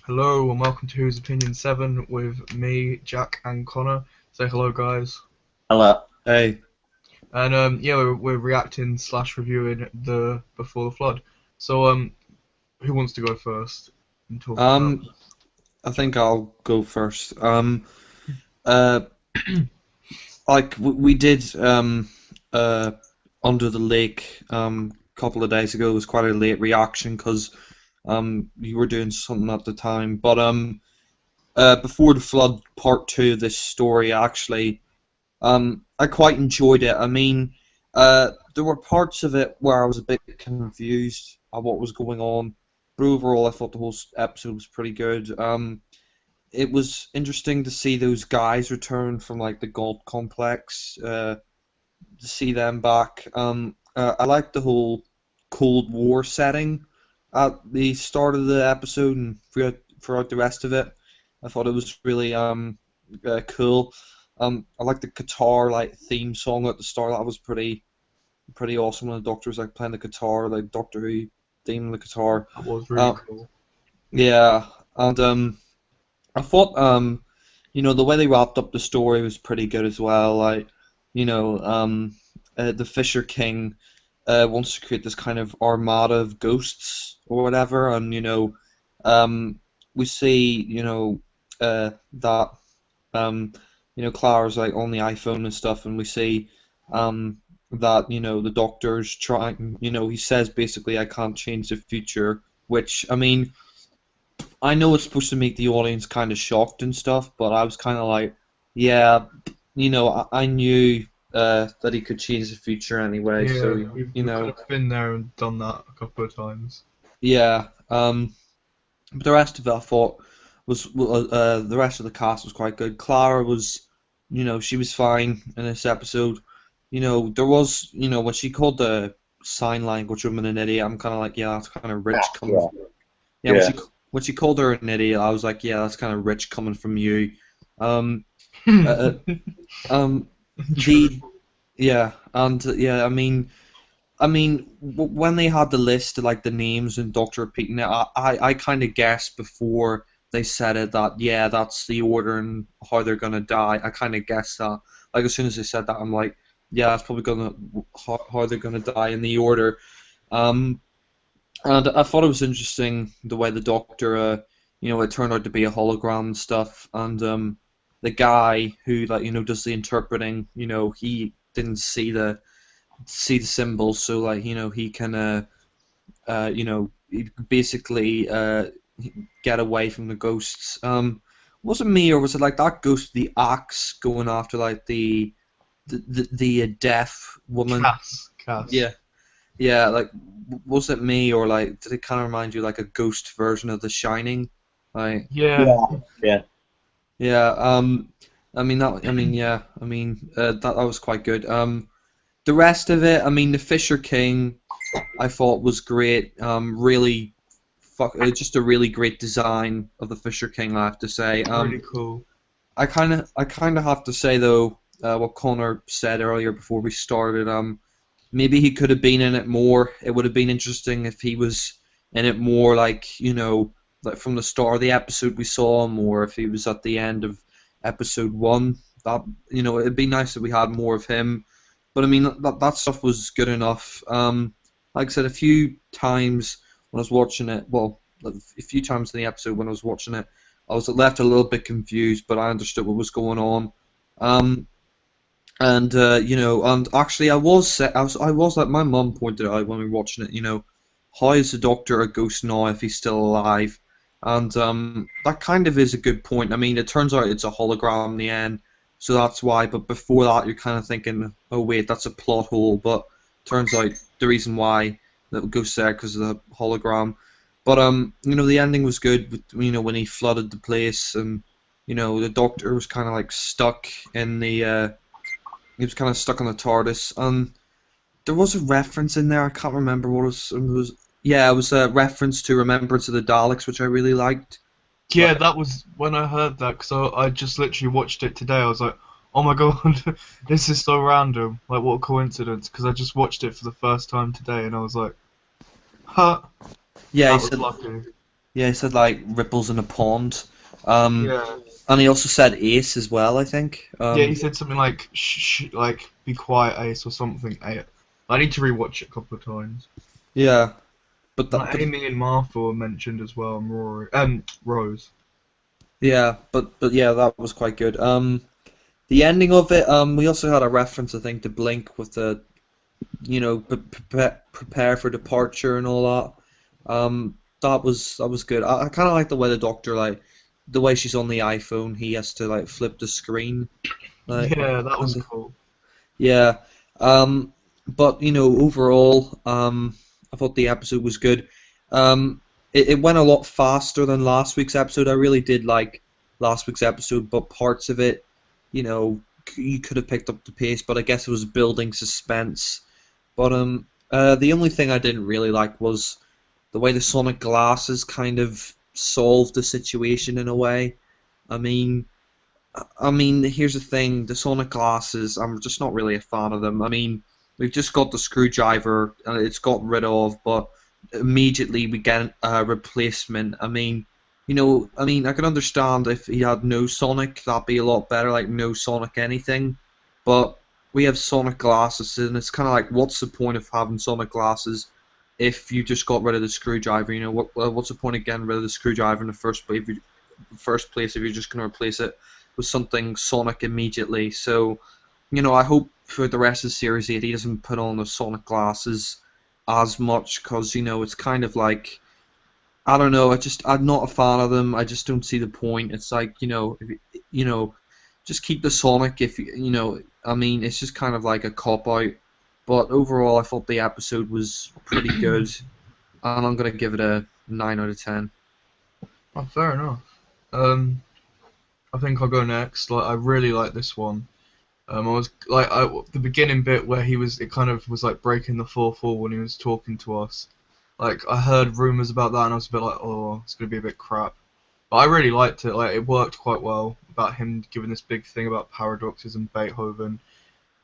Hello and welcome to Whose Opinion 7 with me, Jack and Connor. Say hello, guys. Hello. Hey, And yeah, we're reacting slash reviewing the Before the Flood. So who wants to go first and talk about um, I think I'll go first. Uh, we did uh, Under the Lake a couple of days ago. It was quite a late reaction because you were doing something at the time. But Before the Flood Part Two of this story, actually, I quite enjoyed it. I mean, there were parts of it where I was a bit confused at what was going on, but overall, I thought the whole episode was pretty good. It was interesting to see those guys return from like the God Complex, to see them back. I liked the whole Cold War setting at the start of the episode and throughout the rest of it. I thought it was really cool. I liked the guitar like theme song at the start. That was pretty awesome when the Doctor was like playing the guitar, like Doctor Who theme on the guitar. that was really Uh, cool. yeah, and I thought the way they wrapped up the story was pretty good as well. Like, you know, the Fisher King wants to create this kind of armada of ghosts or whatever, and um, we see, that Clara's like on the iPhone and stuff, and we see that the Doctor's trying. He says basically, "I can't change the future," which I mean. I know it's supposed to make the audience kind of shocked and stuff, but I was kind of like, yeah, I knew that he could change the future anyway, Yeah, so we could have been there and done that a couple of times. yeah. But the rest of it I thought was the rest of the cast was quite good. Clara was, she was fine in this episode. There was, when she called the sign language woman an idiot, I'm kind of like, yeah, that's kind of rich coming. Yeah. Yeah, Yeah. when she called her an idiot, I was like, yeah, that's kind of rich coming from you. Um, uh, um, True. the yeah, and yeah, when they had the list of like the names and Doctor repeating it, I kind of guessed before they said it that yeah, that's the order and how they're gonna die. I kind of guessed that. Like as soon as they said that, I'm like, yeah, that's probably gonna how they're gonna die in the order. Um, And I thought it was interesting the way the Doctor, it turned out to be a hologram and stuff, and the guy who like does the interpreting, he didn't see the symbols, so like he can he basically get away from the ghosts. Was it me or was it like that ghost, the axe, going after like the deaf woman? Cass. Yeah. Yeah, like was it me or like did it kind of remind you like a ghost version of The Shining? Like Yeah, Yeah. Yeah. yeah, that was quite good. The rest of it, I mean, the Fisher King, I thought was great. Just a really great design of the Fisher King, I have to say. really cool. I kind of have to say though, what Connor said earlier before we started. Maybe he could have been in it more. It would have been interesting if he was in it more, like like from the start of the episode we saw him, or if he was at the end of episode one. That it'd be nice if we had more of him. But I mean, that stuff was good enough. Like I said, a few times when I was watching it, well, a few times in the episode when I was watching it, I was left a little bit confused, but I understood what was going on. Um, and actually, I was like my mum pointed out when we were watching it. How is the Doctor a ghost now if he's still alive? And that kind of is a good point. I mean, it turns out it's a hologram in the end, so that's why. But before that, you're kind of thinking, oh wait, that's a plot hole. But turns out the reason why that ghost there because of the hologram. But the ending was good. When he flooded the place, and the Doctor was kind of like stuck in the. He was kind of stuck on the TARDIS. There was a reference in there. I can't remember what it was. Yeah, it was a reference to Remembrance of the Daleks, which I really liked. Yeah, Like, that was when I heard that because I just literally watched it today. I was like, oh my god, this is so random. Like, what a coincidence. Because I just watched it for the first time today and I was like, huh, yeah, he that was said. lucky. Yeah, he said like ripples in a pond. Um, Yeah. and he also said Ace as well, I think. Yeah, he said something like like be quiet, Ace, or something. I need to rewatch it a couple of times. Yeah, but And that, like but Amy and Martha were mentioned as well, and Rory, Rose. yeah, but yeah, that was quite good. The ending of it. We also had a reference, I think, to Blink with the prepare for departure and all that. That was good. I kind of like the way the Doctor like the way she's on the iPhone. He has to like flip the screen like Yeah, that was and cool. yeah. Um, but overall, I thought the episode was good. It went a lot faster than last week's episode. I really did like last week's episode, but parts of it, you could have picked up the pace. But I guess it was building suspense. But the only thing I didn't really like was the way the sonic glasses kind of solved the situation in a way. I mean, here's the thing: the Sonic glasses. I'm just not really a fan of them. I mean, we've just got the screwdriver, and it's got rid of, but immediately we get a replacement. I can understand if he had no Sonic, that'd be a lot better, like no Sonic anything. But we have Sonic glasses, and it's kind of like, what's the point of having Sonic glasses if you just got rid of the screwdriver? What's the point of getting rid of the screwdriver in the first place if you're just going to replace it with something Sonic immediately? So, I hope for the rest of the series 8 he doesn't put on the Sonic glasses as much because, it's kind of like, I don't know, I'm not a fan of them. I just don't see the point. It's like, if just keep the Sonic if it's just kind of like a cop out. But overall, I thought the episode was pretty good, and I'm gonna give it a 9 out of 10. Oh, fair enough. Um, I think I'll go next. Like, I really like this one. I was like, the beginning bit where it kind of was like breaking the fourth wall when he was talking to us. Like, I heard rumors about that, and I was a bit like, oh, it's gonna be a bit crap. But I really liked it. Like, it worked quite well about him giving this big thing about paradoxes and Beethoven.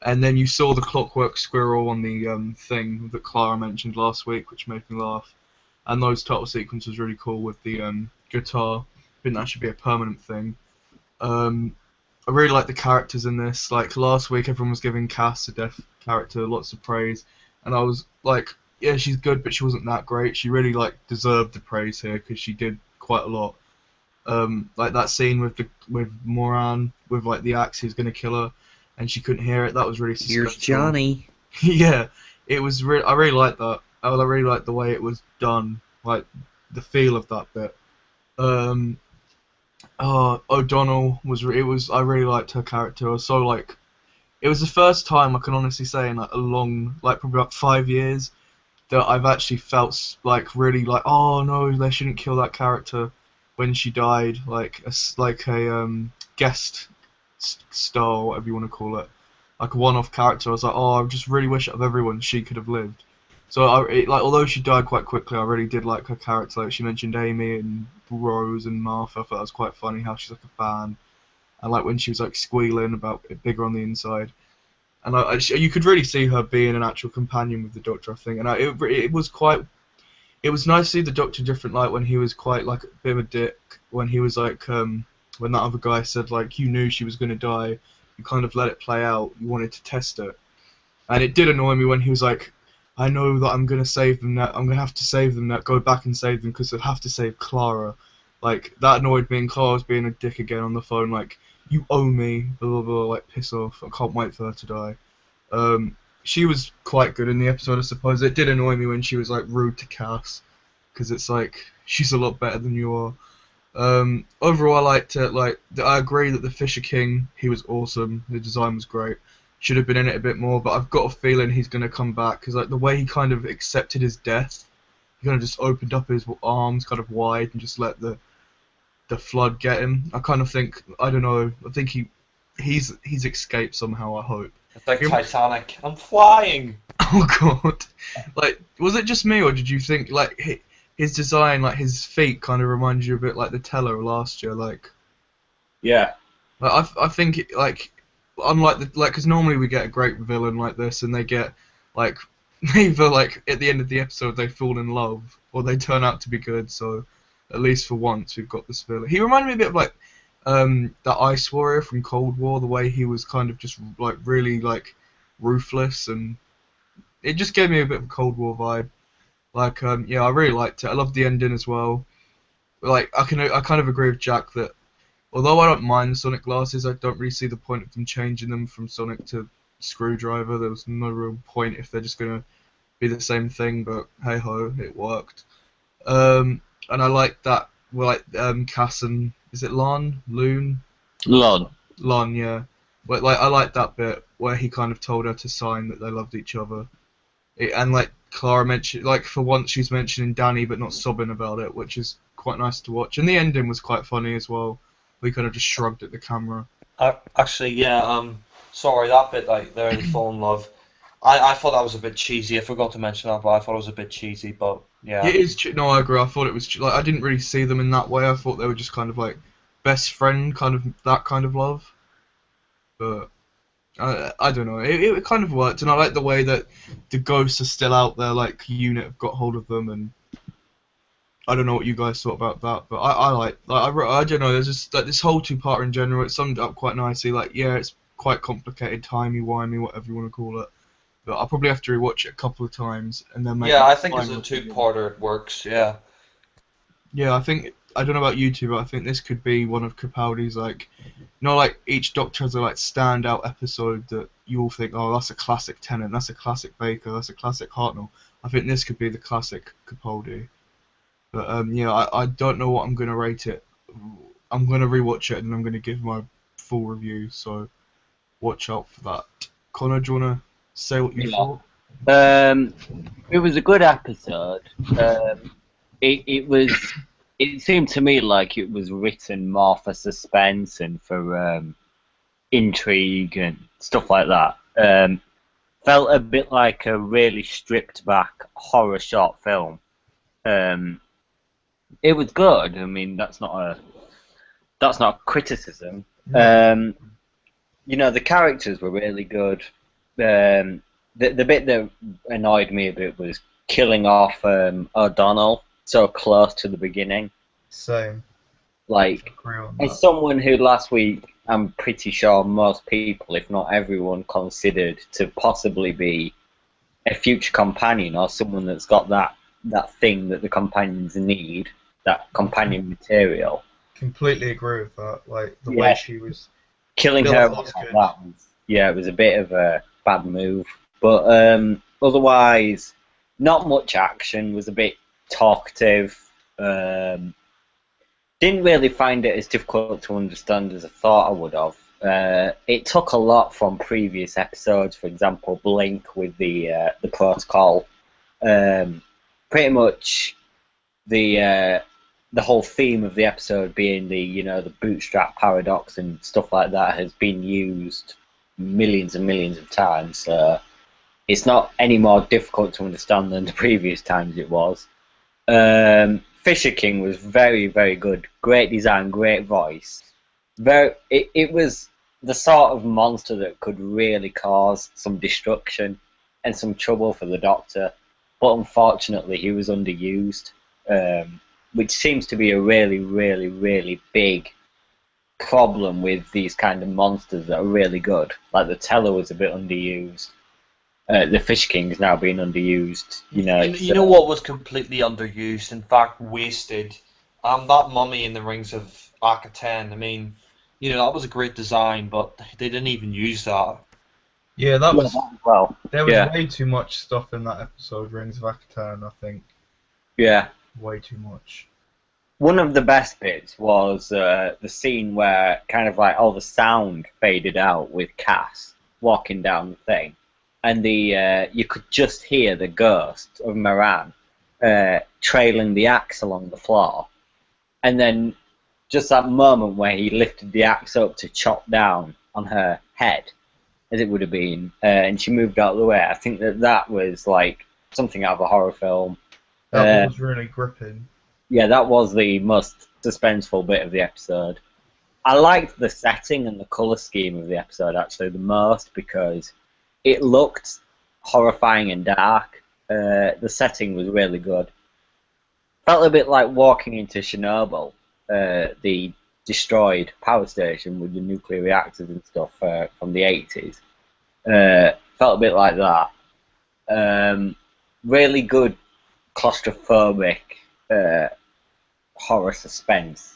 And then you saw the clockwork squirrel on the thing that Clara mentioned last week, which made me laugh. And those title sequence was really cool with the guitar. I think that should be a permanent thing. Um, I really like the characters in this. Like last week, everyone was giving Cass, a deaf character, lots of praise, and I was like, yeah, she's good, but she wasn't that great. She really like deserved the praise here because she did quite a lot. Like that scene with Moran with like the axe who's gonna kill her, and she couldn't hear it. That was really Here's suspenseful. Johnny. Yeah, it was. I really liked that. I really liked the way it was done, like the feel of that bit. Um, O'Donnell was. It was. I really liked her character. I was so like. It was the first time I can honestly say in like a long, like probably about 5 years, that I've actually felt like really like, oh no, they shouldn't kill that character when she died, like a guest star, whatever you want to call it, like a one-off character. I was like, oh, I just really wish out of everyone she could have lived. So like although she died quite quickly, I really did like her character. Like she mentioned Amy and Rose and Martha. I thought that was quite funny how she's like a fan, and like when she was like squealing about it bigger on the inside. And you could really see her being an actual companion with the Doctor, I think. And it was quite. It was nice to see the Doctor different light when he was quite like a bit of a dick. When he was like, when that other guy said like, you knew she was gonna die, you kind of let it play out. You wanted to test it, and it did annoy me when he was like, I know that I'm gonna save them. That I'm gonna have to save them. That go back and save them because I have to save Clara. Like that annoyed me, and Clara was being a dick again on the phone. Like you owe me, blah blah blah. Like piss off. I can't wait for her to die. She was quite good in the episode, I suppose. It did annoy me when she was like rude to Cass, because it's like she's a lot better than you are. Overall, I liked it. Like, I agree that the Fisher King, he was awesome. The design was great. Should have been in it a bit more, but I've got a feeling he's gonna come back because like the way he kind of accepted his death, he kind of just opened up his arms kind of wide and just let the flood get him. I kind of think, I don't know. I think he's escaped somehow. I hope. It's like He Titanic. I'm flying. Oh god! Like, was it just me, or did you think like his design, like his feet, kind of reminds you a bit like the Teller last year? Yeah. I think like unlike because normally we get a great villain like this, and they get like they either like at the end of the episode they fall in love or they turn out to be good. So at least for once, we've got this villain. He reminded me a bit of like that Ice Warrior from Cold War, the way he was kind of just like really like ruthless, and it just gave me a bit of a Cold War vibe. Like, yeah, I really liked it. I loved the ending as well. Like, I kind of agree with Jack that although I don't mind the Sonic glasses, I don't really see the point of them changing them from Sonic to Screwdriver. There was no real point if they're just gonna be the same thing. But hey ho, it worked. And I like that. Well, like Cass and is it Loon? Lon. Lon, yeah. But like I like that bit where he kind of told her to sign that they loved each other. And like Clara mentioned, like for once she's mentioning Danny but not sobbing about it, which is quite nice to watch. And the ending was quite funny as well. We kind of just shrugged at the camera. Actually, yeah. Sorry, that bit like they're in fall in love. I thought that was a bit cheesy. I forgot to mention that, but I thought it was a bit cheesy. But yeah. It is. No, I agree. I thought it was like I didn't really see them in that way. I thought they were just kind of like best friend, kind of that kind of love. But I don't know. It kind of worked, and I like the way that the ghosts are still out there. Like Unit have got hold of them, and I don't know what you guys thought about that, but I don't know. There's just like this whole two-part in general. It summed up quite nicely. Like yeah, it's quite complicated, timey-wimey, whatever you want to call it. But I'll probably have to rewatch it a couple of times and then make. Yeah, I think as a final two-parter it works. Yeah. Yeah, I don't know about you two, but I think this could be one of Capaldi's like, like each Doctor has a like standout episode that you all think, oh, that's a classic Tennant, that's a classic Baker, that's a classic Hartnell. I think this could be the classic Capaldi. But yeah, I don't know what I'm gonna rate it. I'm gonna rewatch it and I'm gonna give my full review. So watch out for that. Connor, do you wanna say what you thought? It was a good episode. It seemed to me like it was written more for suspense and for intrigue and stuff like that. Felt a bit like a really stripped back horror short film. It was good. I mean, that's not a criticism. The characters were really good. The bit that annoyed me a bit was killing off O'Donnell so close to the beginning. Same. Like, as someone who last week, I'm pretty sure most people, if not everyone, considered to possibly be a future companion or someone that's got that thing that the companions need, that companion material. Completely agree with that. Like the way she was killing her like that was, it was a bit of a bad move. But otherwise, not much action. Was a bit talkative. Didn't really find it as difficult to understand as I thought I would have. It took a lot from previous episodes. For example, Blink with the protocol. Pretty much the whole theme of the episode being the bootstrap paradox and stuff like that has been used millions and millions of times. So it's not any more difficult to understand than the previous times it was. Fisher King was very, very good. Great design, great voice. It was the sort of monster that could really cause some destruction and some trouble for the Doctor. But unfortunately, he was underused, which seems to be a really, really, really big problem with these kind of monsters that are really good. Like the Teller was a bit underused. The Fish King is now being underused. You know what was completely underused, in fact wasted? That mummy in the Rings of Akaten. I mean, that was a great design, but they didn't even use that. Yeah, that was. Well, there was way too much stuff in that episode, Rings of Akaten, I think. Yeah. Way too much. One of the best bits was the scene where kind of like all the sound faded out with Cass walking down the thing. And you could just hear the ghost of Moran trailing the axe along the floor. And then just that moment where he lifted the axe up to chop down on her head, as it would have been, and she moved out of the way. I think that was like something out of a horror film. That was really gripping. Yeah, that was the most suspenseful bit of the episode. I liked the setting and the colour scheme of the episode actually the most because it looked horrifying and dark. The setting was really good. felt a bit like walking into Chernobyl, the destroyed power station with the nuclear reactors and stuff from the 80s. Felt a bit like that. Really good claustrophobic horror suspense.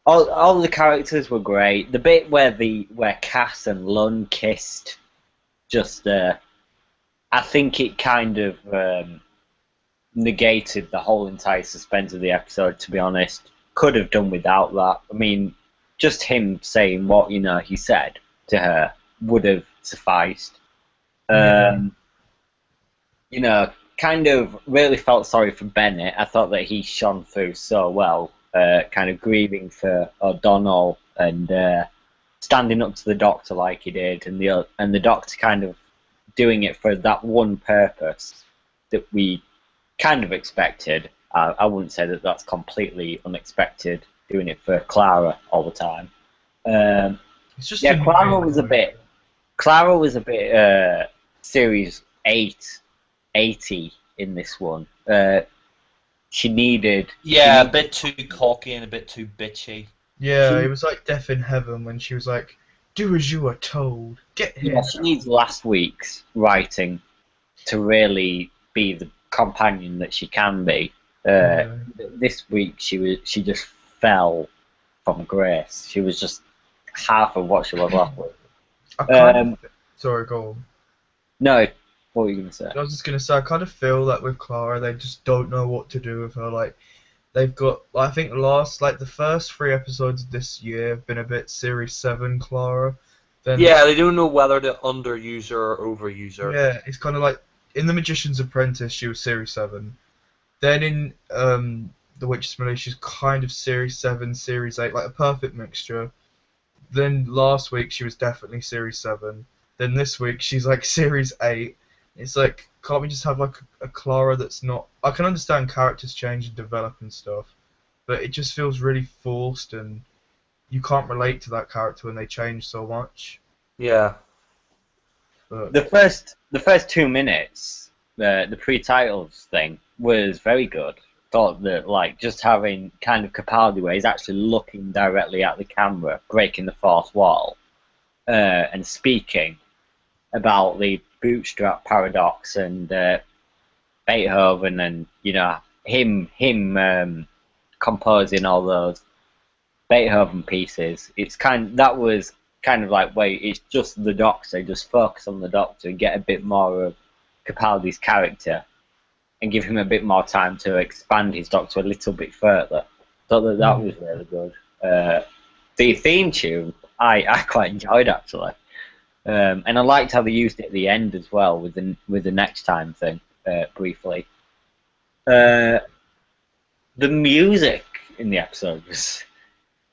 All the characters were great. The bit where Cass and Lund kissed, just I think it kind of negated the whole entire suspense of the episode. To be honest, could have done without that. I mean, just him saying what he said to her would have sufficed. Kind of really felt sorry for Bennett. I thought that he shone through so well, kind of grieving for O'Donnell and standing up to the Doctor like he did, and the Doctor kind of doing it for that one purpose that we kind of expected. I wouldn't say that that's completely unexpected, doing it for Clara all the time. It's just Clara was a bit Series 80 in this one. She needed... Yeah, a bit too cocky and a bit too bitchy. Yeah, it was like Death in Heaven when she was like, "Do as you are told. Get here." Yeah, she needs last week's writing to really be the companion that she can be. This week she just fell from grace. She was just half of what she was last week. Sorry, go on. No, what were you going to say? I was just going to say, I kind of feel that with Clara, they just don't know what to do with her. Like, they've got, I think the first 3 episodes of this year have been a bit Series 7 Clara. Then, Yeah, they don't know whether to underuse her or overuse her. Yeah, it's kind of like, in The Magician's Apprentice, she was Series 7. Then in The Witch's Malay, she's kind of Series 7, Series 8, like a perfect mixture. Then last week, she was definitely Series 7. Then this week, she's like Series 8. It's like, can't we just have like a Clara that's not... I can understand characters change and develop and stuff, but it just feels really forced, and you can't relate to that character when they change so much. Yeah. But The first 2 minutes, the pre-titles thing was very good. Thought that like just having kind of Capaldi where he's actually looking directly at the camera, breaking the fourth wall, and speaking about the bootstrap paradox and Beethoven, and him composing all those Beethoven pieces. That was kind of like, wait, it's just the Doctor. Just focus on the Doctor and get a bit more of Capaldi's character, and give him a bit more time to expand his Doctor a little bit further. Thought that was really good. The theme tune I quite enjoyed actually. And I liked how they used it at the end as well with the next time thing briefly. The music in the episode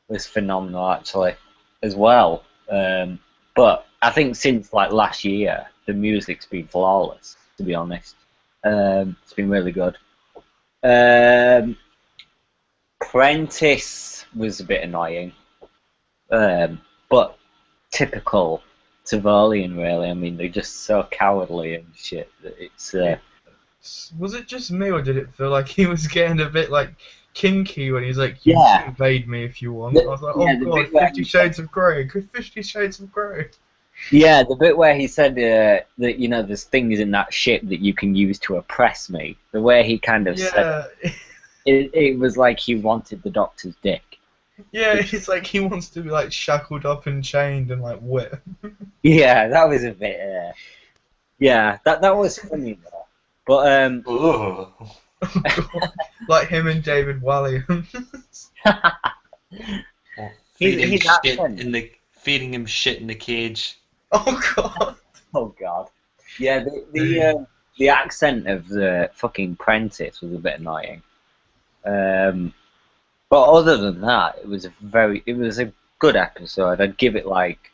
was phenomenal actually as well. But I think since like last year, the music's been flawless. To be honest, it's been really good. Prentice was a bit annoying, but typical Savolian, really. I mean, they're just so cowardly and shit that it's. was it just me, or did it feel like he was getting a bit like kinky when he's like, Yeah. invade me if you want? I was like, Yeah, oh the god, bit where 50 Shades of Grey, 50 Shades of Grey. Yeah, the bit where he said that there's things in that ship that you can use to oppress me. The way he kind of said it was like he wanted the Doctor's dick. Yeah, it's like he wants to be like shackled up and chained and like whipped. Yeah, that was a bit. Yeah, that was funny though. But Ugh. Like him and David Walliams. Feeding his accent. feeding him shit in the cage. Oh god. Oh god. Yeah, the accent of the fucking Prentice was a bit annoying. But other than that, it was a good episode. I'd give it like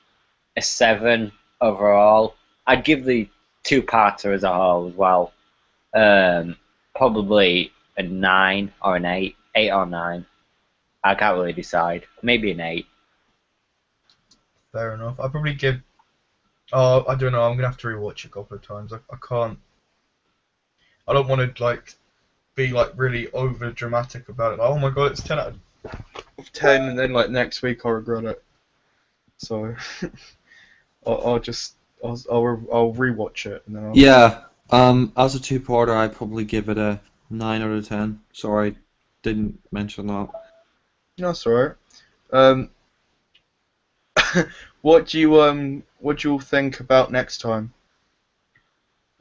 a 7 overall. I'd give the 2-parter as a whole as well. Probably a 9 or an 8 or 9. I can't really decide. Maybe an 8. Fair enough. I'd probably give... Oh, I don't know. I'm gonna have to rewatch it a couple of times. I can't... I don't want to, like, be like really over dramatic about it. Like, oh my god, it's 10 out of 10, and then like next week I'll regret it. So I'll rewatch it and then I'll... Yeah. As a two-parter, I'd probably give it a 9 out of 10. Sorry, didn't mention that. No, that's alright. What do you all think about next time?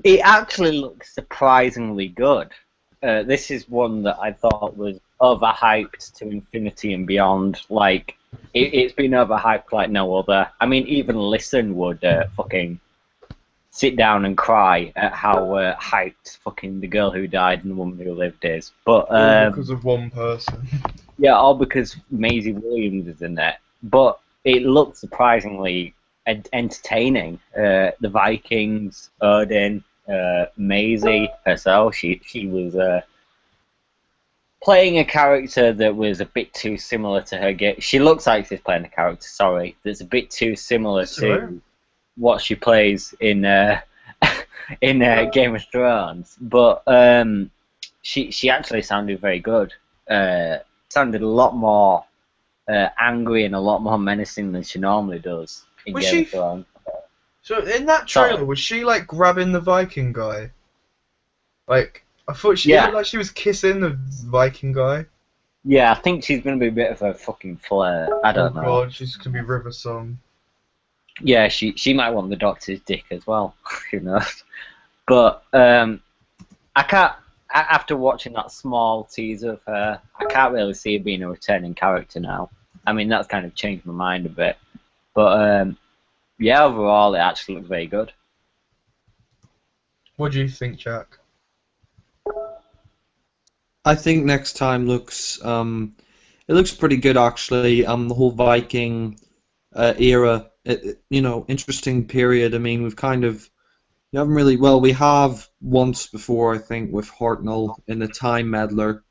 It actually looks surprisingly good. This is one that I thought was overhyped to infinity and beyond. Like, it's been overhyped like no other. I mean, even Listen would fucking sit down and cry at how hyped fucking The Girl Who Died and The Woman Who Lived is. But All because of one person. yeah, all because Maisie Williams is in it. But it looked surprisingly entertaining. The Vikings, Odin, Maisie herself, she was playing a character that was a bit too similar to her. She looks like she's playing a character, sorry, that's a bit too similar to what she plays in in Game of Thrones. But she actually sounded very good. Sounded a lot more angry and a lot more menacing than she normally does in Game of Thrones. So in that trailer, was she like grabbing the Viking guy? Like, I thought she looked like she was kissing the Viking guy. Yeah, I think she's gonna be a bit of a fucking flirt. I don't know. Oh god, she's gonna be River Song. Yeah, she might want the Doctor's dick as well. Who knows? But I can't. After watching that small teaser of her, I can't really see her being a returning character now. I mean, that's kind of changed my mind a bit. But yeah, overall, it actually looks very good. What do you think, Jack? I think next time looks it looks pretty good actually. The whole Viking era, interesting period. I mean, we haven't really, well, we have once before, I think, with Hartnell in the Time Meddler.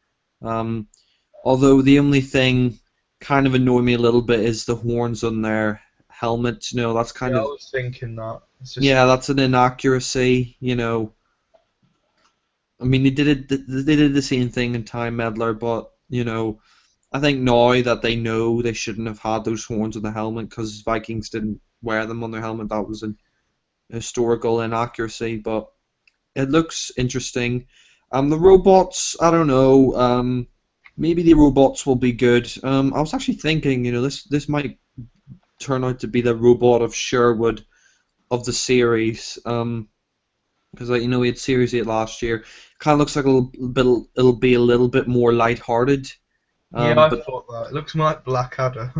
Although the only thing kind of annoyed me a little bit is the horns on their helmet. That's kind of... I was thinking that. Yeah, that's an inaccuracy, I mean, they did the same thing in Time Meddler, but, I think now that they know they shouldn't have had those horns on the helmet because Vikings didn't wear them on their helmet, that was an historical inaccuracy, but it looks interesting. The robots, I don't know, maybe the robots will be good. I was actually thinking, this might turn out to be the robot of Sherwood of the series, because we had Series 8 last year. Kind of looks like it'll be a little bit more lighthearted. Yeah, I thought that. It looks more like Blackadder.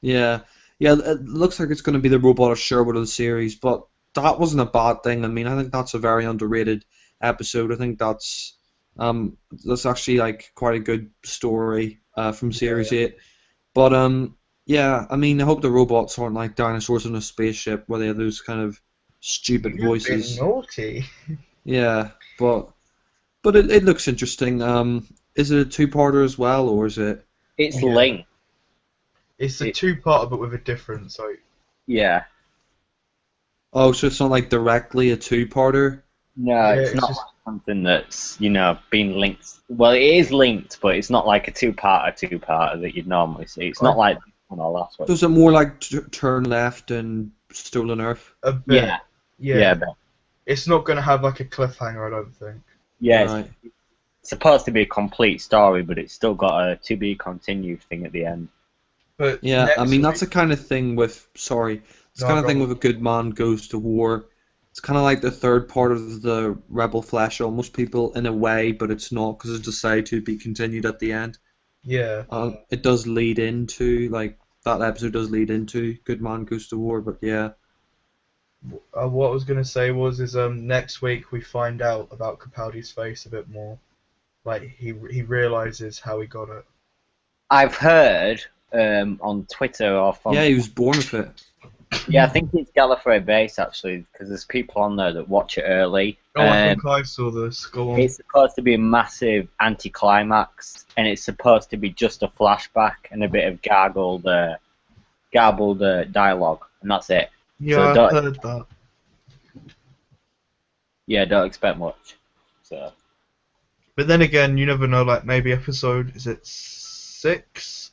Yeah, it looks like it's going to be the robot of Sherwood of the series, but that wasn't a bad thing. I mean, I think that's a very underrated episode. I think that's actually like quite a good story from Series 8. But yeah, I mean, I hope the robots aren't like dinosaurs in a spaceship where they have those kind of stupid voices. You're naughty. Yeah, but it looks interesting. Is it a two-parter as well, or is it? It's linked. It's a two-parter, but with a difference. So. Yeah. Oh, so it's not like directly a two-parter? No, it's not just... something that's been linked. Well, it is linked, but it's not like a two-parter that you'd normally see. It's not like one or last one. So is it more like Turn Left and Stolen Earth? A bit. Yeah. It's not going to have like a cliffhanger, I don't think. Yeah, Right. it's supposed to be a complete story, but it's still got a to be continued thing at the end. But yeah, I mean that's the kind of thing with with A Good Man Goes to War. It's kind of like the third part of the Rebel Flesh, almost people in a way, but it's not because it's decided to be continued at the end. Yeah. It does lead into that episode does lead into Good Man Goes to War, but yeah. What I was going to say is next week we find out about Capaldi's face a bit more. Like, he realises how he got it. I've heard on Twitter or from... Yeah, he was born with it. Yeah, I think it's Gallifrey Base, actually, because there's people on there that watch it early. Oh, I think I saw this. Go on. It's supposed to be a massive anticlimax, and it's supposed to be just a flashback and a bit of garbled dialogue, and that's it. Yeah, so I heard that. Yeah, don't expect much. So. But then again, you never know. Like maybe episode is it 6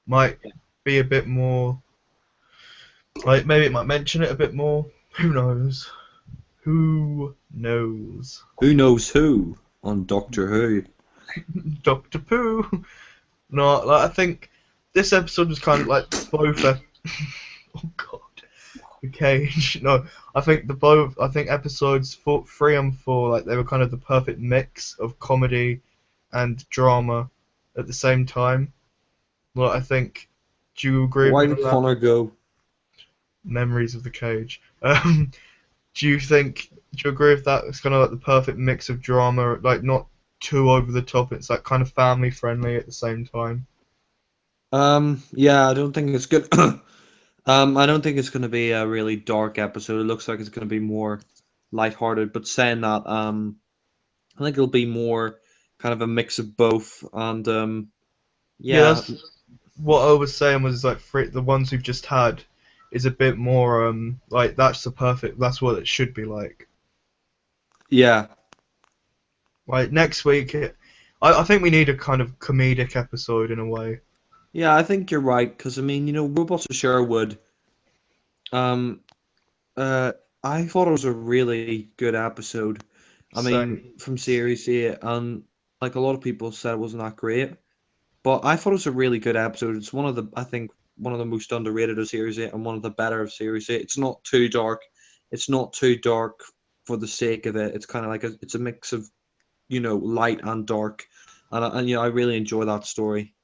might be a bit more. Like maybe it might mention it a bit more. Who knows? Who knows? Who knows who on Doctor Who? Doctor Pooh. No, like I think this episode was kind of like both. Oh God, the cage. No, I think the both. I think episodes 3 and 4, like they were kind of the perfect mix of comedy and drama at the same time. Well, I think. Do you agree Why with did that? Connor go? Memories of the cage. Do you think? Do you agree with that? It's kind of like the perfect mix of drama, like not too over the top. It's like kind of family friendly at the same time. Yeah, I don't think it's good. I don't think it's going to be a really dark episode. It looks like it's going to be more lighthearted. But saying that, I think it'll be more kind of a mix of both. And Yeah, yeah, that's what I was saying was like the ones we've just had is a bit more like that's what it should be like. yeah, Like next week, I think we need a kind of comedic episode in a way. yeah. I think you're right because I mean, Robots of Sherwood. Um, uh, I thought it was a really good episode. I So mean, from Series 8, and like a lot of people said it wasn't that great. But I thought it was a really good episode. It's I think, one of the most underrated of Series 8 and one of the better of Series 8. It's not too dark. It's not too dark for the sake of it. It's kind of like it's a mix of, light and dark. And I really enjoy that story.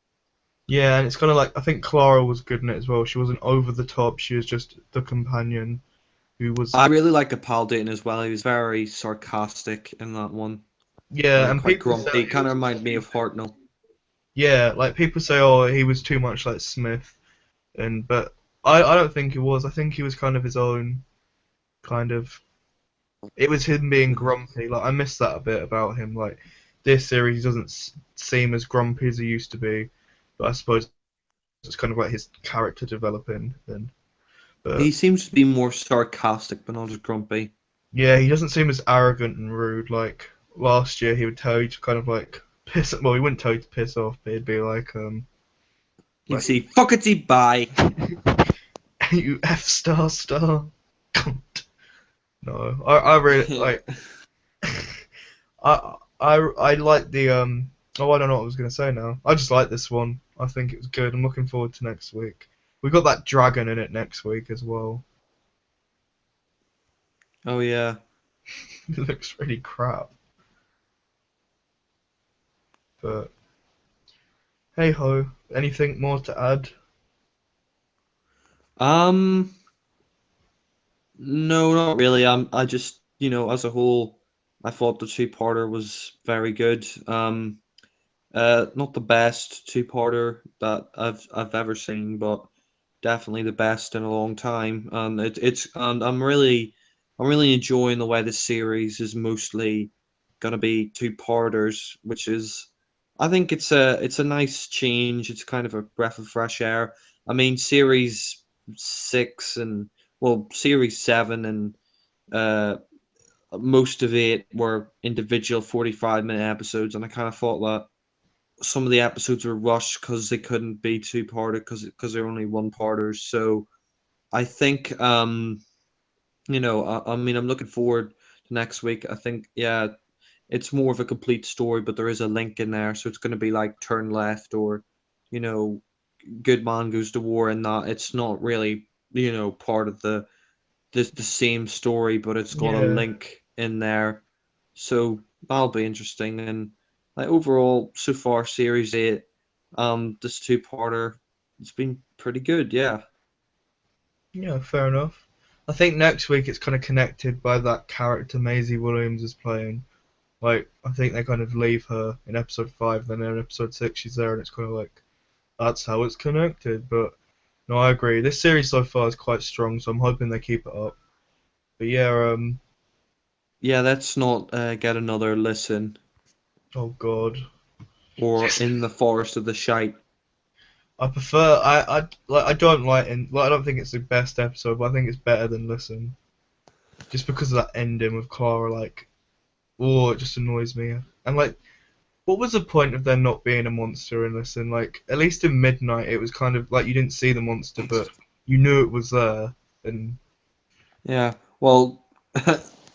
yeah, and it's kind of like I think Clara was good in it as well. She wasn't over the top. She was just the companion who was I really like Capal Dayton as well. He was very sarcastic in that one. yeah, and Quite people grumpy. say Kind of reminded me of Hartnell. yeah, like people say oh he was too much like Smith, but I don't think he was. I think he was kind of his own kind of. It was him being grumpy. Like I miss that a bit about him. Like this series doesn't seem as grumpy as he used to be, but I suppose it's kind of like his character developing then. He But seems to be more sarcastic, but not as grumpy. yeah, he doesn't seem as arrogant and rude. Like last year, he would tell you to kind of like piss. Well, he wouldn't tell you to piss off, but he'd be You like see, fuckity bye. you F star star. Cunt. No, I really like. I like the Oh, I don't know what I was gonna say now. I just like this one. I think it was good. I'm looking forward to next week. We got that dragon in it next week as well. Oh yeah. It looks really crap. But hey ho. Anything more to add? Um. No, not really. I just, as a whole, I thought the two-parter was very good. Not the best two-parter that I've ever seen, but definitely the best in a long time. And and I'm really enjoying the way this series is mostly gonna be two-parters, which is, I think it's a nice change. It's kind of a breath of fresh air. I mean, series 6 and well, series 7 and uh most of it were individual 45-minute episodes, and I kind of thought that some of the episodes were rushed because they couldn't be two-parter because they're only one-parters. So I think I mean, I'm looking forward to next week. I think, yeah, it's more of a complete story, but there is a link in there, so it's going to be like Turn Left or, you know, Good Man Goes to War, and that it's not really, part of the same story, but it's got a Yeah. link in there. So that'll be interesting. And like overall, so far, Series 8, this two-parter, it's been pretty good. Yeah. Yeah, fair enough. I think next week it's kind of connected by that character Maisie Williams is playing. Like, I think they kind of leave her in episode 5, then in episode 6 she's there, and it's kind of like, that's how it's connected. But, no, I agree. This series so far is quite strong, so I'm hoping they keep it up. But yeah, Yeah, let's not get another listen oh god. or In the Forest of the Shite. I prefer, I don't I don't think it's the best episode, but I think it's better than Listen. Just because of that ending with Clara, like, oh, it just annoys me. And like, what was the point of there not being a monster in this? And like, at least in Midnight, it was kind of like you didn't see the monster, but you knew it was there. And Yeah. Well,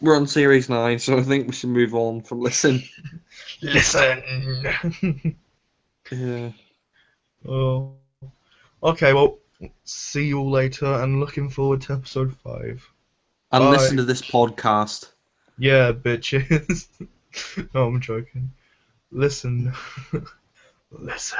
we're on series 9, so I think we should move on from Listen. listen. Yeah. Oh. Okay, well, see you all later, and looking forward to episode 5. And Bye. listen to this podcast. Yeah, bitches. No, I'm joking. Listen. Listen.